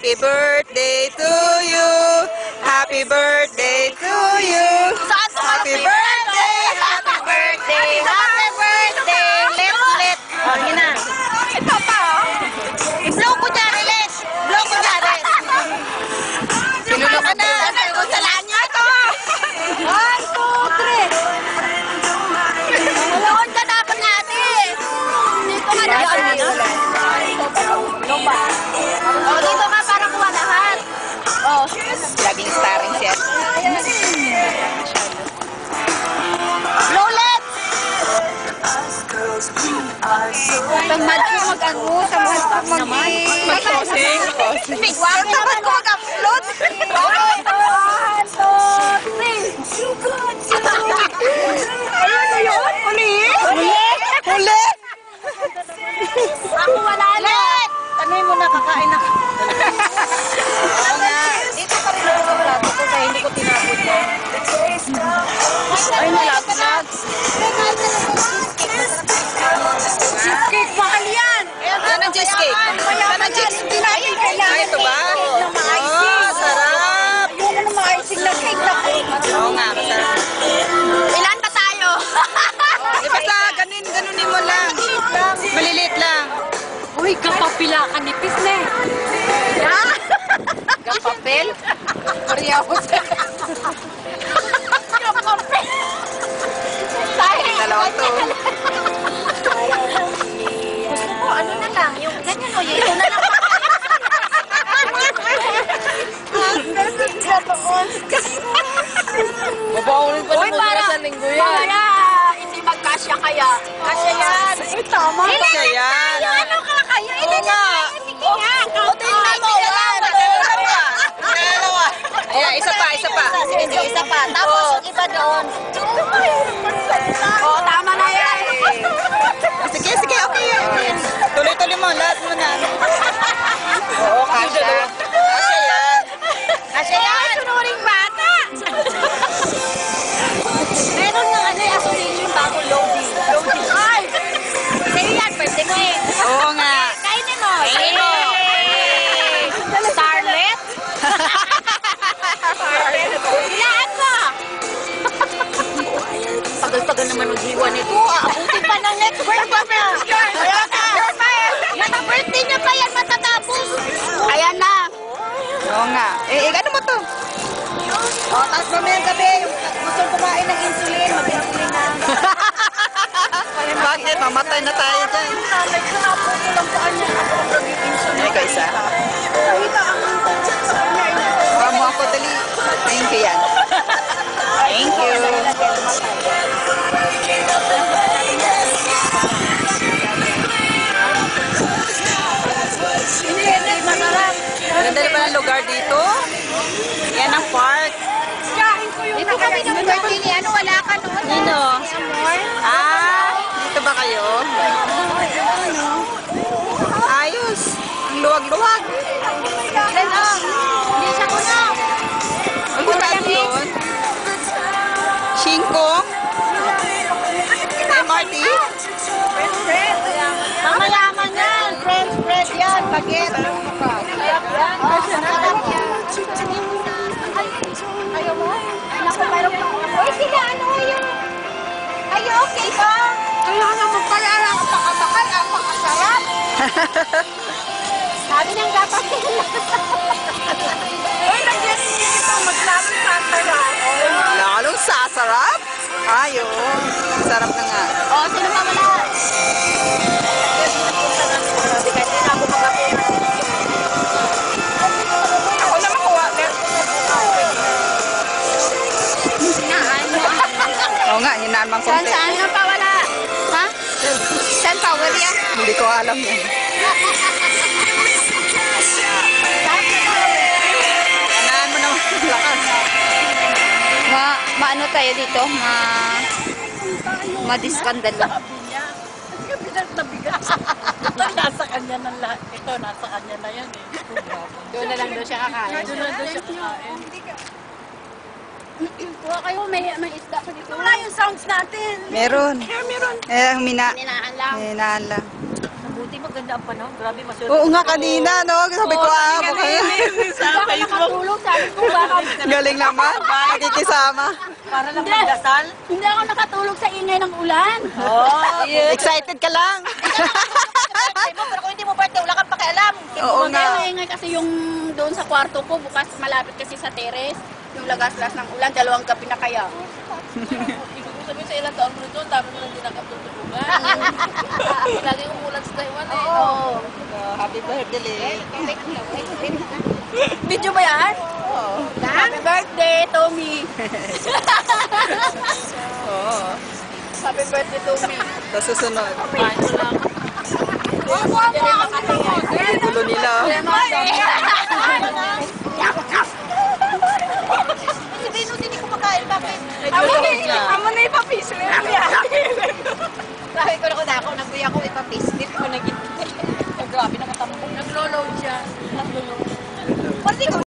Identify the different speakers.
Speaker 1: Happy birthday to you. Happy birthday to you. Happy birthday. Happy birthday. Happy birthday. Let. Oh, yun na. Ito pa, oh. I-blow ko dyan, Les. Blow ko dyan, Les. Sinulog ka na. Salaan niyo ito. 1, 2, 3. Malawon ka na ako natin. Dito ka na. Oh, dito ka para kuha lahat. Oh, laging starring siya. Lolet! Tamad ko mag-ano, tamad ko mag-posing. Wag tamad ko mag-upload. 1, 2, 3. Ayun na yun? Huli? Ako wala na. Tanay mo na, kakain ako. Dito pa rin ako sa plato ko kaya hindi ko tinapot ko. Ay, nalaglag. Cheesecake, mahal yan. Saan ang cheesecake? Saan ang cheesecake? Ay, ito ba? Oh, sarap. Yan ang mga icing na cake na cake. Oo nga, masarap. Ilan pa tayo? Di basta, ganunin mo lang. Maliliit lang.
Speaker 2: Uy, kapapila ka ni Pisne.
Speaker 1: Kapapel? Korea ko siya. Kapapel. Dalawang to. Gusto ko, ano na lang, yung ganyan o, ito na lang.
Speaker 2: Mabawalin pa na mo sa linggo yan.
Speaker 1: Para hindi magkasya kaya. Kasya yan.
Speaker 2: Ay, tama.
Speaker 1: Kasya yan.
Speaker 2: Ano ka kaya?
Speaker 1: Oo nga. Buti na mo yan. Dalawa. Ayan, isa pa.
Speaker 3: Hindi, isa pa. Tapos yung iba doon.
Speaker 1: Oo, tama na yan. Sige, okay yan. Tuloy-tuloy mo, lahat mo na. Oo, kasya. Kasya yan. Kasya yan. Sunuring bata.
Speaker 3: Meron ng ano yung association bago loading.
Speaker 1: Ay!
Speaker 3: Sa'yo yan, birthday ko eh.
Speaker 1: Oo nga.
Speaker 3: Kainin mo.
Speaker 1: Kainin mo.
Speaker 3: Starlet? Hilaan mo.
Speaker 1: Tagal-tagal naman ang hiwa nito.
Speaker 3: Abutin pa ng next birthday. Yung birthday niya pa yan matatapos.
Speaker 1: Ayan na. Oo nga. Ano mo to?
Speaker 3: O, tapos mamayang gabi, gusto kumain ng insulin, mag-insulin na.
Speaker 1: Bakit? Mamatay na tayo dyan. Ikaw isa. Baka mo ako dali. Thank you yan. Thank you. Maganda pa ng lugar dito. Yan ang park.
Speaker 3: Dito kami ng birthday ni ano, wala ka noon.
Speaker 1: Nino? Dito ba kayo? Ayos. Ang luwag-luwag.
Speaker 3: Hindi siya ko na.
Speaker 1: Ang saan yun? Shingkong? MRT?
Speaker 3: Mamayaman yan. Friends yan. Baget. Ayaw mo? Naku, mayroon pa. Uy, sila, ano yung... Are you okay ba?
Speaker 2: Kailangan na magpalala ka pakabakal. Ang makasarap.
Speaker 3: Sabi ng dapat sila.
Speaker 2: Uy, nag-yesing ito. Maglalong sasarap.
Speaker 1: Lalong sasarap? Ayun. Sarap na nga.
Speaker 3: O, sino pa wala?
Speaker 2: Ako na makuha.
Speaker 1: Oo nga, hinaan mang konti.
Speaker 3: Saan nga pa wala? Ha? Saan pa wala?
Speaker 1: Hindi ko alam yan. Hinaan mo naman ang lakas.
Speaker 3: Maano tayo dito? Madiskandalo.
Speaker 2: Ito nasa kanya ng lahat. Ito nasa kanya na yan eh.
Speaker 3: Doon na lang daw siya kakain.
Speaker 2: Doon na doon siya kakain.
Speaker 3: Kuha kayo, may isda ko dito.
Speaker 2: Wala yung sounds natin.
Speaker 1: Meron.
Speaker 2: Meron.
Speaker 1: Mina.
Speaker 3: Ninaan lang.
Speaker 1: Hinaan lang.
Speaker 2: Hindi maganda ang panahon. Grabe, maswerte.
Speaker 1: Oo nga kanina, no? Sabi ko, mukhang
Speaker 2: Sa Facebook.
Speaker 3: Tulog, sabi ko baka
Speaker 1: galing naman. Nakikisama.
Speaker 2: Para lang magdasal.
Speaker 3: hindi ako nakatulog sa ingay ng ulan.
Speaker 2: Oh,
Speaker 1: Excited ka lang.
Speaker 2: birthday mo, pero kung hindi mo birthday, wala kang pakialam.
Speaker 1: Oo nga.
Speaker 3: Kaya maingay kasi yung doon sa kwarto ko, bukas malapit kasi sa teres. Yung lagas-las ng ulan, 2 gabi na kaya.
Speaker 2: Sabi sa ilang taon mo doon, dami mo lang din nakatutulugan. Lagi umulan sa Taiwan eh.
Speaker 3: Oo.
Speaker 1: Happy birthday, Lee.
Speaker 3: Video ba yan? Happy birthday, Tommy.
Speaker 1: Oo.
Speaker 3: Happy birthday, Tommy.
Speaker 1: Tapos susunod.
Speaker 2: Kain mo lang.
Speaker 1: Gulo nila.
Speaker 2: Sabihin mo, hindi kumakain. Bakit?
Speaker 3: Amo na ipapiso yan.
Speaker 2: Sabi ko na ako, nagbuya ko ipapislit ko na gito. Grabe na katampo. Naglo-load siya. Naglo-load. Pati ko,